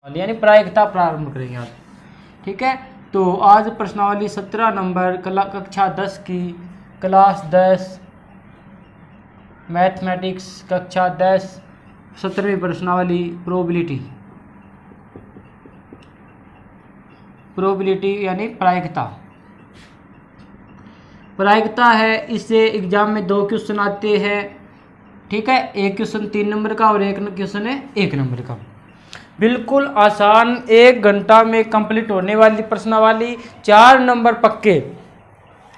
यानी प्रायिकता प्रारंभ करेंगे आज। ठीक है, तो आज प्रश्नावली 17 नंबर कक्षा 10 की क्लास 10 मैथमेटिक्स कक्षा 10 17वीं प्रश्नावली प्रोबेबिलिटी यानी प्रायिकता। प्रायिकता है, इससे एग्जाम में 2 क्वेश्चन आते हैं। ठीक है, एक क्वेश्चन 3 नंबर का और एक क्वेश्चन है 1 नंबर का। बिल्कुल आसान, 1 घंटा में कंप्लीट होने वाली प्रश्नावली, 4 नंबर पक्के,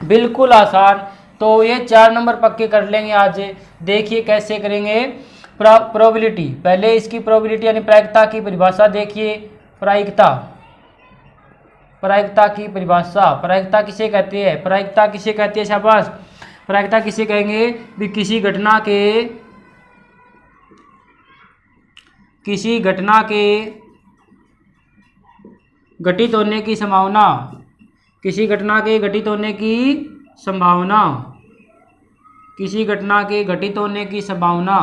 बिल्कुल आसान। तो ये 4 नंबर पक्के कर लेंगे आज। देखिए कैसे करेंगे। प्रोबेबिलिटी, पहले इसकी प्रोबेबिलिटी यानी प्रायिकता की परिभाषा देखिए। प्रायिकता की परिभाषा, प्रायिकता किसे कहते हैं? प्रायिकता किसे कहते हैं? शाबाश। प्रायिकता किसे कहेंगे? भी किसी घटना के घटित होने की संभावना, किसी घटना के घटित होने की संभावना, किसी घटना के घटित होने की संभावना।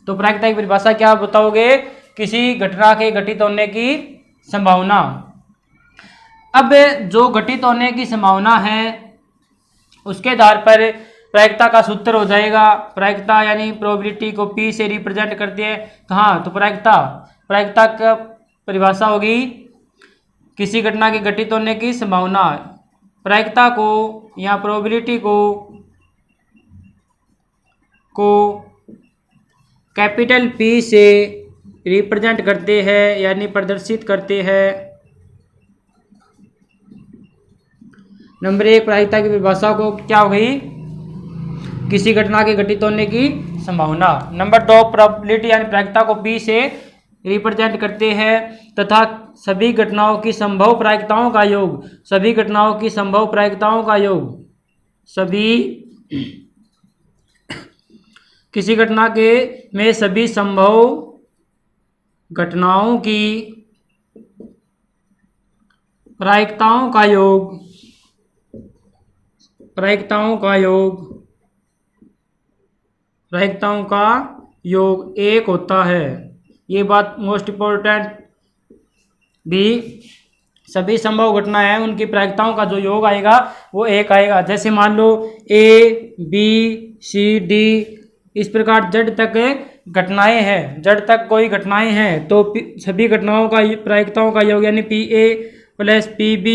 तो प्रायिकता की परिभाषा क्या बताओगे? किसी घटना के घटित होने की संभावना। अब जो घटित होने की संभावना है उसके आधार पर प्रायिकता का सूत्र हो जाएगा। प्रायिकता यानी प्रोबेबिलिटी को P से रिप्रेजेंट करते हैं कहाँ? तो प्रायिकता का परिभाषा होगी किसी घटना के घटित होने की संभावना। प्रायिकता को या प्रोबेबिलिटी को कैपिटल P से रिप्रेजेंट करते हैं यानी प्रदर्शित करते हैं। नंबर 1 प्रायिकता की परिभाषा को क्या हो गई? किसी घटना के घटित होने की संभावना। नंबर 2 प्रोबेबिलिटी यानी प्रायिकता को P से रिप्रेजेंट करते हैं तथा सभी घटनाओं की संभव प्रायिकताओं का योग, सभी घटनाओं की संभव प्रायिकताओं का योग, सभी किसी घटना के में सभी संभव घटनाओं की प्रायिकताओं का योग, प्रायिकताओं का योग 1 होता है। ये बात मोस्ट इम्पोर्टेंट भी, सभी संभव घटनाएं हैं उनकी प्रायिकताओं का जो योग आएगा वो 1 आएगा। जैसे मान लो A B C D इस प्रकार जड़ तक घटनाएं हैं, जड़ तक कोई घटनाएं हैं तो सभी घटनाओं का प्रायिकताओं का योग यानी PA plus PB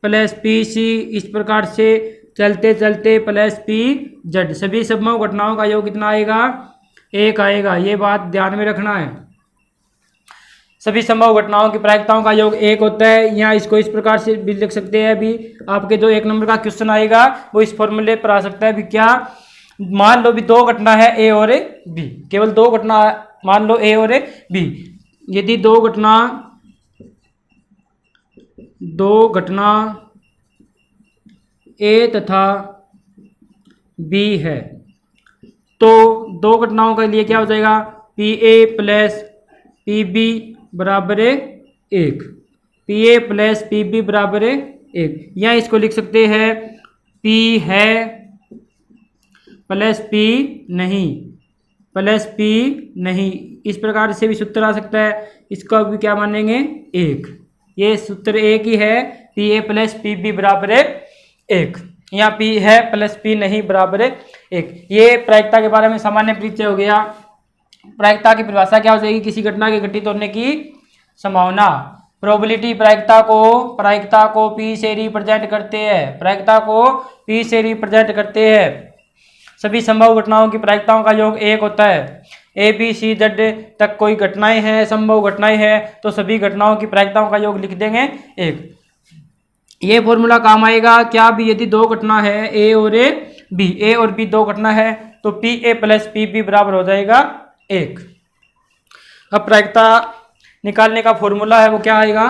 plus PC इस प्रकार से चलते चलते प्लस PZ, सभी संभव घटनाओं का योग कितना आएगा? 1 आएगा। ये बात ध्यान में रखना है। सभी संभव घटनाओं की प्रायिकताओं का योग 1 होता है। यहाँ इसको इस प्रकार से भी लिख सकते हैं। अभी आपके जो 1 नंबर का क्वेश्चन आएगा वो इस फॉर्मूले पर आ सकता है। भी क्या? मान लो भी 2 घटना है A और B, केवल 2 घटना मान लो A और B। यदि 2 घटना A तथा B है तो 2 घटनाओं के लिए क्या हो जाएगा? PA प्लस PB बराबर 1, PA प्लस PB बराबर 1। या इसको लिख सकते हैं P है प्लस P नहीं, प्लस P नहीं, इस प्रकार से भी सूत्र आ सकता है। इसको भी क्या मानेंगे? 1। ये सूत्र एक ही है, PA प्लस PB बराबर 1। यहाँ P है प्लस P नहीं बराबर 1। ये प्रायिकता के बारे में सामान्य परिचय हो गया। प्रायिकता की परिभाषा क्या हो जाएगी? किसी घटना के घटित होने की संभावना। प्रोबेबिलिटी प्रायिकता को P से रिप्रेजेंट करते हैं, प्रायिकता को P से रिप्रेजेंट करते हैं। सभी संभव घटनाओं की प्रायिकताओं का योग 1 होता है। A B C Z तक कोई घटनाएं हैं, संभव घटनाएं हैं तो सभी घटनाओं की प्रायिकताओं का योग लिख देंगे 1। ये फॉर्मूला काम आएगा क्या? भी यदि 2 घटना है A और B 2 घटना है तो PA प्लस PB बराबर हो जाएगा 1। अब प्रायिकता निकालने का फॉर्मूला है वो क्या आएगा?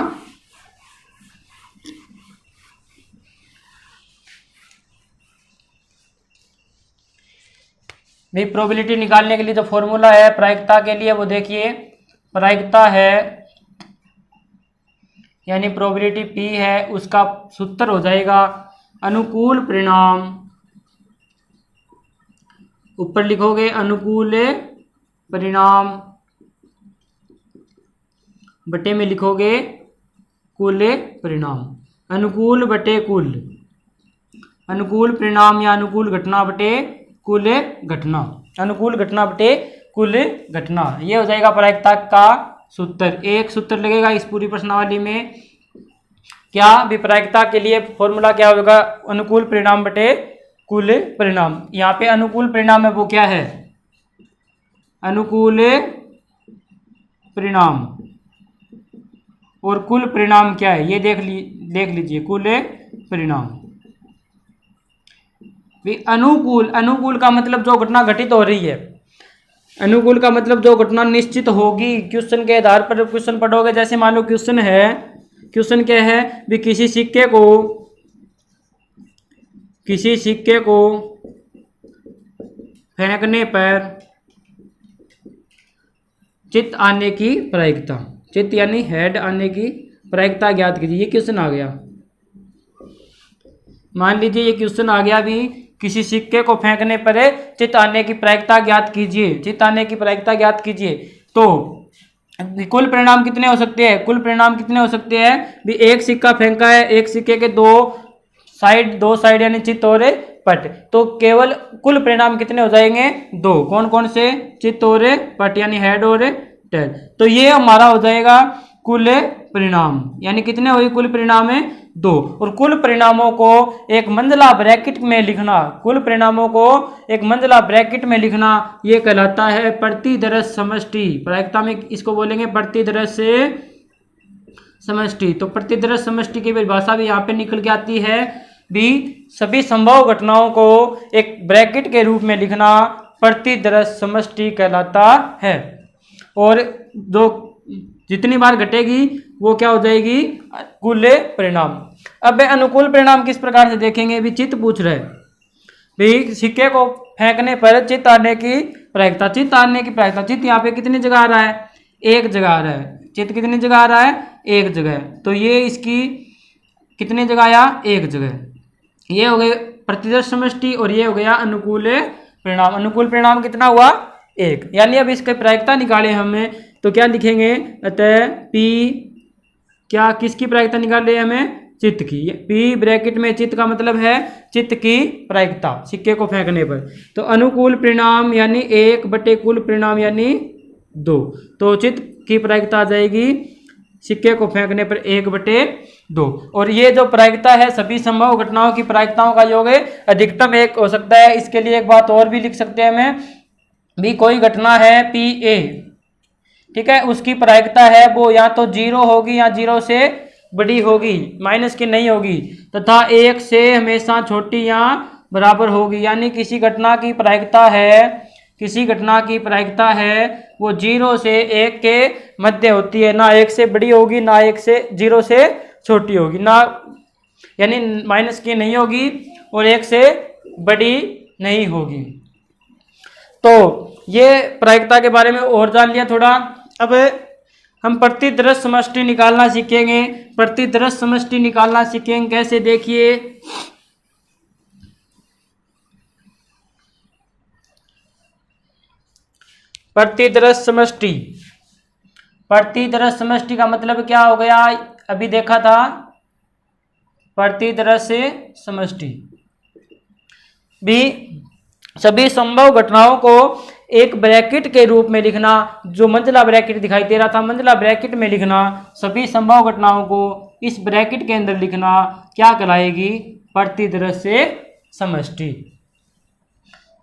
भी प्रोबेबिलिटी निकालने के लिए जो फॉर्मूला है प्रायिकता के लिए वो देखिए, प्रायिकता है यानी प्रोबेबिलिटी P है उसका सूत्र हो जाएगा अनुकूल परिणाम, ऊपर लिखोगे अनुकूल परिणाम बटे में लिखोगे कुल परिणाम, अनुकूल बटे कुल, अनुकूल परिणाम या अनुकूल घटना बटे कुल घटना, अनुकूल घटना बटे कुल घटना। ये हो जाएगा प्रायिकता का सूत्र। एक सूत्र लगेगा इस पूरी प्रश्नावली में। क्या विपरायिकता के लिए फॉर्मूला क्या होगा? अनुकूल परिणाम बटे कुल परिणाम। यहाँ पे अनुकूल परिणाम है वो क्या है? अनुकूल परिणाम। और कुल परिणाम क्या है ये देख लीजिए, कुल परिणाम। अनुकूल, अनुकूल का मतलब जो घटना घटित हो रही है, अनुकूल का मतलब जो घटना निश्चित होगी। क्वेश्चन के आधार पर क्वेश्चन पढ़ोगे, जैसे मान लो क्वेश्चन है, क्वेश्चन क्या है भी किसी सिक्के को फेंकने पर चित्त आने की प्रायिकता, चित्त यानी हेड आने की प्रायिकता ज्ञात कीजिए। ये क्वेश्चन आ गया, मान लीजिए ये क्वेश्चन आ गया भी किसी सिक्के को फेंकने पर चित्त आने की प्रायिकता ज्ञात कीजिए, चित्त आने की प्रायिकता ज्ञात कीजिए। तो कुल परिणाम कितने हो सकते हैं? कुल परिणाम कितने हो सकते हैं भी एक सिक्का फेंका है, एक सिक्के के दो साइड यानी चित्त और पट, तो केवल कुल परिणाम कितने हो जाएंगे? दो। कौन कौन से? चित्त और पट यानी हेड और टेल। तो ये हमारा हो जाएगा कुल परिणाम, यानी कितने हुए कुल परिणाम है? दो। और कुल परिणामों को एक मंजिला ब्रैकेट में लिखना, कुल परिणामों को एक मंजिला ब्रैकेट में लिखना, ये कहलाता है प्रतिदर्श समष्टि। प्रायिकता में इसको बोलेंगे प्रतिदर्श समष्टि। तो प्रतिदर्श समष्टि की परिभाषा भी यहाँ पे निकल के आती है भी सभी संभव घटनाओं को एक ब्रैकेट के रूप में लिखना प्रतिदर्श समष्टि कहलाता है। और जो जितनी बार घटेगी वो क्या हो जाएगी? कुल परिणाम। अब अनुकूल परिणाम किस प्रकार से देखेंगे भी चित्त पूछ रहे भी सिक्के को फेंकने पर चित्त आने की प्रायिकता, चित्त आने की प्रायिकता। चित्त यहाँ पे कितनी जगह आ रहा है? एक जगह आ रहा है। चित्त कितनी जगह आ रहा है? एक जगह। तो ये इसकी कितनी जगह आया? एक जगह। ये हो गए प्रतिदर्श समष्टि और ये हो गया अनुकूल परिणाम। अनुकूल परिणाम कितना हुआ? एक। यानी अब इसकी प्रायिकता निकाले हमें तो क्या लिखेंगे? अतः P क्या किसकी प्रायिकता निकाले हमें? चित्त की। P ब्रैकेट में चित्त का मतलब है चित्त की प्रायिकता सिक्के को फेंकने पर। तो अनुकूल परिणाम यानी एक बटे कुल परिणाम यानी दो। तो चित्त की प्रायिकता आ जाएगी सिक्के को फेंकने पर एक बटे दो। और ये जो प्रायिकता है सभी संभव घटनाओं की प्रायिकताओं का योग अधिकतम एक हो सकता है। इसके लिए एक बात और भी लिख सकते हैं हमें भी कोई घटना है PA, ठीक है, उसकी प्रायिकता है वो या तो 0 होगी या 0 से बड़ी होगी, माइनस की नहीं होगी, तथा 1 से हमेशा छोटी या बराबर होगी। यानी किसी घटना की प्रायिकता है, किसी घटना की प्रायिकता है वो 0 से 1 के मध्य होती है, ना 1 से बड़ी होगी ना 0 से छोटी होगी, ना यानी माइनस की नहीं होगी और 1 से बड़ी नहीं होगी। तो ये प्रायिकता के बारे में और जान लिया थोड़ा। अब हम प्रतिदर्श समष्टि निकालना सीखेंगे। प्रतिदर्श समष्टि निकालना सीखेंगे कैसे? देखिए प्रतिदर्श समष्टि, प्रतिदर्श समष्टि का मतलब क्या हो गया? अभी देखा था प्रतिदर्श समष्टि भी सभी संभव घटनाओं को एक ब्रैकेट के रूप में लिखना। जो मंजिला ब्रैकेट दिखाई दे रहा था, मंजिला ब्रैकेट में लिखना, सभी संभव घटनाओं को इस ब्रैकेट के अंदर लिखना क्या कहलाएगी? प्रतिदर्श समष्टि।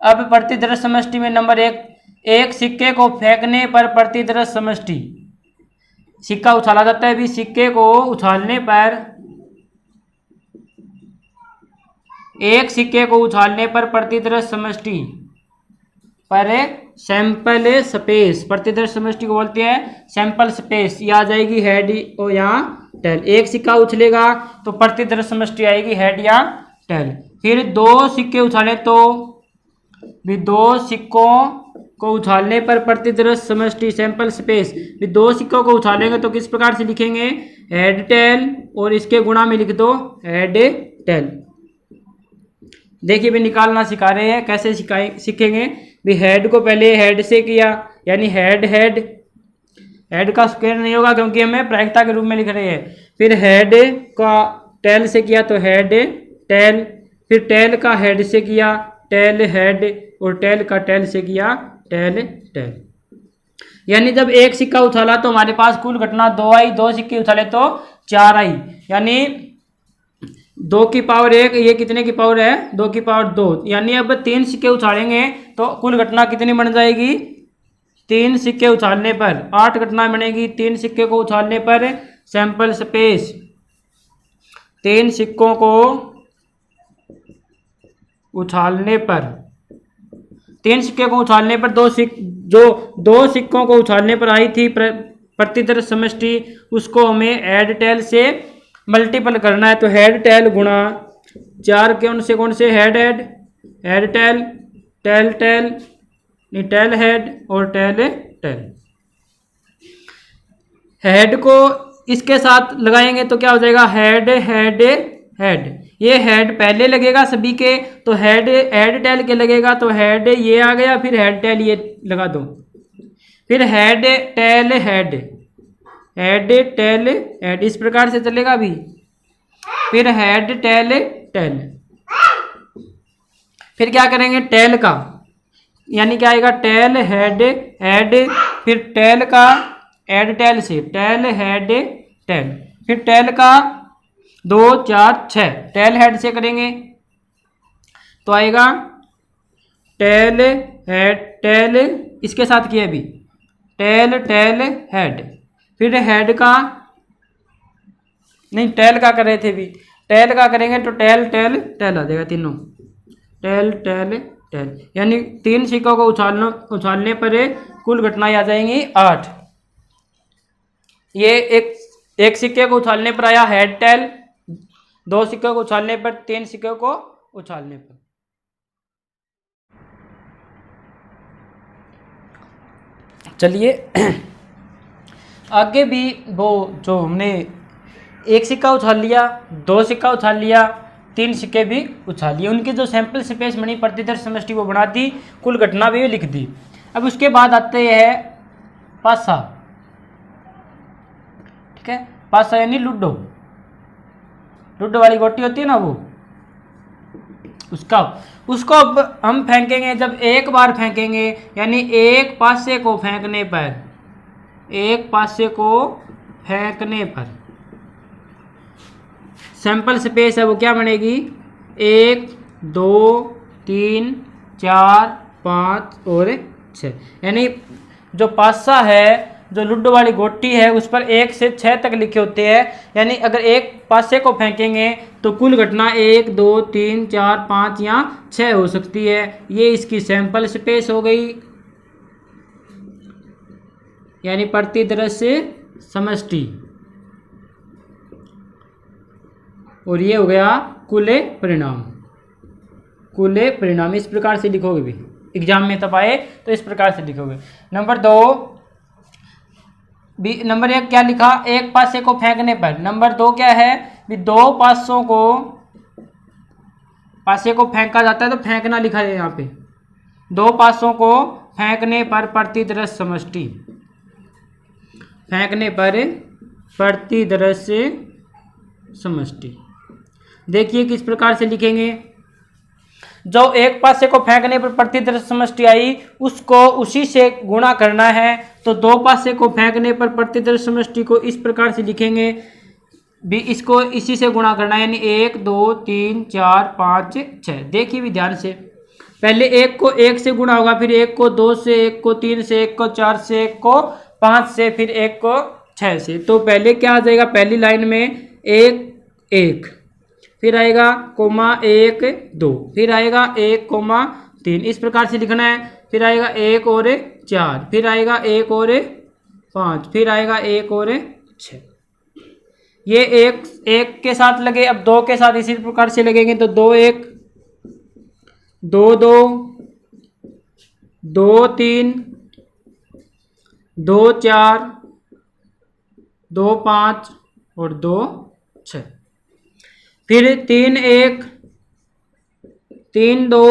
अब प्रतिदर्श समष्टि में नंबर एक सिक्के को फेंकने पर प्रतिदर्श समष्टि, सिक्का उछाला जाता है भी सिक्के को उछालने पर, एक सिक्के को उछालने पर प्रतिदर्श समष्टि पर सैंपल स्पेस, प्रतिदर्श समष्टि को बोलते हैं सैंपल स्पेस। ये आ जाएगी हेड और यहाँ टेल। एक सिक्का उछलेगा तो प्रतिदर्श समष्टि आएगी हेड या टेल। फिर दो सिक्के उछाले तो भी दो सिक्कों को उछालने पर प्रतिदर्श समष्टि सैंपल स्पेस। भी दो सिक्कों को उछालेंगे तो किस प्रकार से लिखेंगे? हेड टेल और इसके गुणा में लिख दो हेड टेल। देखिए भी निकालना सिखा रहे हैं, कैसे सीखेंगे भी हेड को पहले हेड से किया यानी हेड हेड, हेड का स्क्वायर नहीं होगा क्योंकि हमें प्रायिकता के रूप में लिख रहे हैं। फिर हेड का टेल से किया तो हेड टेल, फिर टेल का हेड से किया टेल हेड, और टेल का टेल से किया टेल टेल। यानी जब एक सिक्का उछाला तो हमारे पास कुल घटना 2 आई, 2 सिक्के उछाले तो 4 आई। यानी 2 की पावर 1, ये कितने की पावर है 2 की पावर 2। यानी अब 3 सिक्के उछालेंगे तो कुल घटना कितनी बन जाएगी, 3 सिक्के उछालने पर 8 घटना बनेगी। 3 सिक्के को उछालने पर सैंपल स्पेस, 3 सिक्कों को उछालने पर, 3 सिक्के को उछालने पर जो 2 सिक्कों को उछालने पर आई थी प्रतिदर्श समष्टि, उसको हमें हेड टेल से मल्टीपल करना है। तो हेड टेल गुणा 4 कौन से head head, head tail tail tail, नहीं टेल हेड और टेल टेल। हेड को इसके साथ लगाएंगे तो क्या हो जाएगा, हेड हेड हेड। ये हेड पहले लगेगा सभी के, तो हेड हेड टेल के लगेगा तो हेड ये आ गया, फिर हेड टेल ये लगा दो, फिर head tail head, head tail head, इस प्रकार से चलेगा अभी। फिर हेड टेल टेल, फिर क्या करेंगे टेल का, यानी क्या आएगा टेल हेड हेड, फिर टेल का हेड टेल से टेल हेड टेल, फिर टेल का 2 4 6 टेल हेड से करेंगे तो आएगा टेल हेड टेल, इसके साथ किया अभी टेल टेल हेड, फिर हेड का नहीं टेल का कर रहे थे अभी, टेल का करेंगे तो टेल टेल टेल आ जाएगा तीनों, टेल टेल टेल। यानी 3 सिक्कों को उछालने पर कुल घटनाएं आ जाएंगी 8। ये एक सिक्के को उछालने पर आया हेड टेल, 2 सिक्कों को उछालने पर, 3 सिक्कों को उछालने पर। चलिए आगे भी वो जो हमने एक सिक्का उछाल लिया, 2 सिक्का उछाल लिया, 3 सिक्के भी उछाल लिए, उनकी जो सैंपल स्पेस बनी प्रतिदर्श समष्टि वो बना दी, कुल घटना भी लिख दी। अब उसके बाद आते हैं पासा, ठीक है, पासा यानी लूडो, लूडो वाली गोटी होती है ना वो, उसको अब हम फेंकेंगे। जब एक बार फेंकेंगे यानी एक पासे को फेंकने पर, एक पासे को फेंकने पर सैंपल स्पेस है वो क्या बनेगी, 1 2 3 4 5 और 6। यानी जो पासा है, जो लूडो वाली गोटी है, उस पर 1 से 6 तक लिखे होते हैं। यानी अगर एक पासे को फेंकेंगे तो कुल घटना 1 2 3 4 5 या 6 हो सकती है। ये इसकी सैंपल स्पेस हो गई, यानी प्रतिदर्श समष्टि, और ये हो गया कुल परिणाम। कुल परिणाम इस प्रकार से लिखोगे भी, एग्जाम में तब आए तो इस प्रकार से लिखोगे। नंबर 2 नंबर 1 क्या लिखा, एक पासे को फेंकने पर। नंबर 2 क्या है, 2 पासों को, पासे को फेंका जाता है तो फेंकना लिखा है यहाँ पे, 2 पासों को फेंकने पर प्रतिदर्श समष्टि, फेंकने पर प्रतिदर्श समष्टि। देखिए किस प्रकार से लिखेंगे, जो एक पासे को फेंकने पर प्रतिदर्श समष्टि आई उसको उसी से गुणा करना है। तो 2 पासे को फेंकने पर प्रतिदर्श समष्टि को इस प्रकार से लिखेंगे भी, इसको इसी से गुणा करना है, यानी 1 2 3 4 5 6। देखिए भी ध्यान से, पहले 1 को 1 से गुणा होगा, फिर 1 को 2 से, 1 को 3 से, 1 को 4 से, 1 को 5 से, फिर 1 को 6 से। तो पहले क्या आ जाएगा, पहली लाइन में 1 1, फिर आएगा कोमा 1 2, फिर आएगा 1 3, इस प्रकार से लिखना है। फिर आएगा 1 और 4, फिर आएगा 1 और 5, फिर आएगा 1 और 6। ये 1 के साथ लगे, अब 2 के साथ इसी प्रकार से लगेंगे तो 2 1 2 2 2 3 2 4 2 5 और 2 6, फिर 3 1 3 2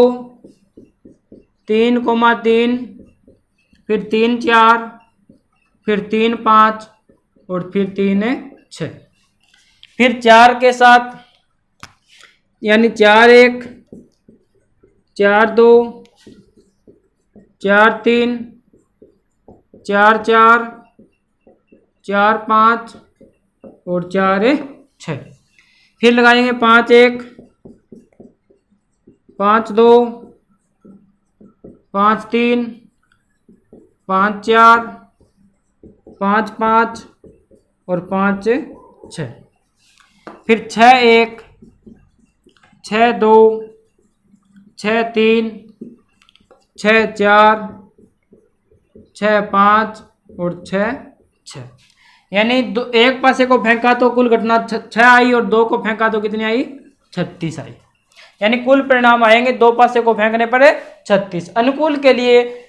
3 3, फिर 3 4, फिर 3 5 और फिर 3 6। फिर 4 के साथ यानी 4 1 4 2 4 3 4 4 4 5 और 4 6। फिर लगाएंगे 5 1 5 2 5 3 5 4 5 5 और 5 6। फिर 6 1 6 2 6 3 6 4 6 5 और 6 6। यानी एक पासे को फेंका तो कुल घटना 6 आई और 2 को फेंका तो कितनी आई? 36 आई। यानी कुल परिणाम आएंगे 2 पासे को फेंकने पर 36। अनुकूल के लिए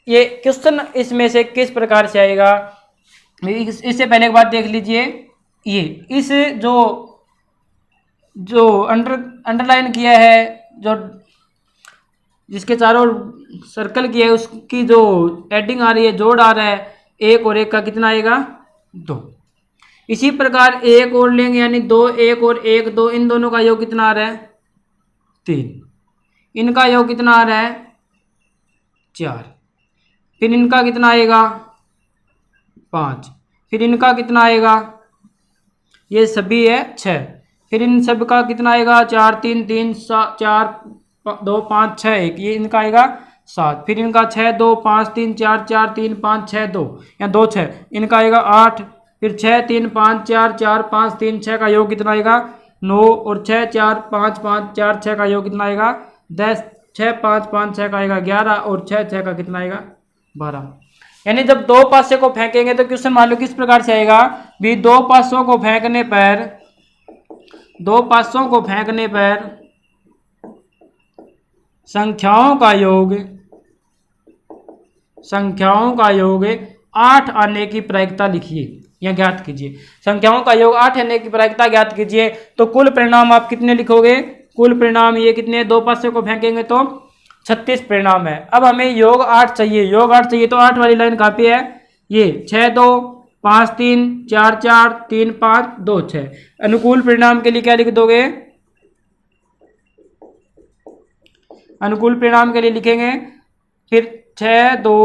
ये क्वेश्चन इसमें से किस प्रकार से आएगा, इससे पहले एक बात देख लीजिए। ये इस जो अंडरलाइन किया है, जो जिसके चारों सर्कल किया है, उसकी जो एडिंग आ रही है, जोड़ आ रहा है, 1 और 1 का कितना आएगा? 2। इसी प्रकार 1 और लेंगे यानी 2 1 और 1 2, इन दोनों का योग कितना आ रहा है? 3। इनका योग कितना आ रहा है? 4। फिर इनका कितना आएगा? 5। फिर इनका कितना आएगा? ये सभी है 6। फिर इन सब का कितना आएगा? 4 3 3 4 2 5 6 1, ये इनका आएगा 7। फिर इनका 6 2 5 3 4 4 3 5 6 2 या 2 6, इनका आएगा 8। फिर 6 3 5 4 4 5 3 6 का योग कितना आएगा? 9। और 6 4 5 5 4 6 का योग कितना आएगा? 10। 6 5 5 6 का आएगा 11 और 6 6 का कितना आएगा? 12। यानी जब 2 पासे को फेंकेंगे तो क्वेश्चन मान लो किस प्रकार से आएगा भी? 2 पासों को फेंकने पर 2 पासों को फेंकने पर संख्याओं का योग 8 आने की प्रायिकता लिखिए या ज्ञात कीजिए। संख्याओं का योग 8 आने की प्रायिकता ज्ञात कीजिए। तो कुल परिणाम आप कितने लिखोगे? कुल परिणाम ये कितने? 2 पासे को फेंकेंगे तो 36 परिणाम है। अब हमें योग 8 चाहिए। योग 8 चाहिए तो 8 वाली लाइन कहाँ पे है? ये 6 2 5 3 4 4 3 5 2 6। अनुकूल परिणाम के लिए क्या लिख दोगे? अनुकूल परिणाम के लिए लिखेंगे फिर 6 2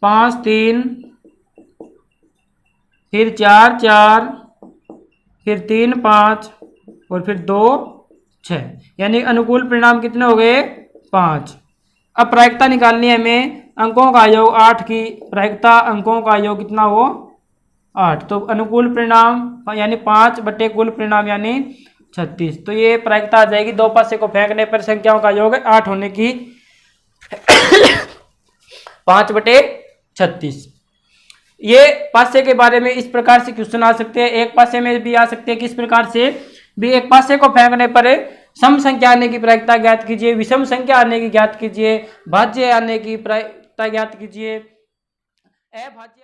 5 3 फिर 4 4 फिर 3 5 और फिर 2 6। यानी अनुकूल परिणाम कितने हो गए? 5। अब प्रायिकता निकालनी है हमें। अंकों का योग 8 की प्रायिकता, अंकों का योग कितना हो? 8। तो अनुकूल परिणाम यानी 5 बटे कुल परिणाम यानी 36। तो ये प्रायिकता आ जाएगी 2 पासे को फेंकने पर संख्याओं का योग 8 होने की 5 बटे 36। ये पासे के बारे में इस प्रकार से क्वेश्चन आ सकते हैं। एक पासे में भी आ सकते हैं। किस प्रकार से भी? एक पासे को फेंकने पर सम संख्या आने की प्रायिकता ज्ञात कीजिए, विषम संख्या आने की ज्ञात कीजिए, भाज्य आने की प्रायिकता ज्ञात कीजिए, अभाज्य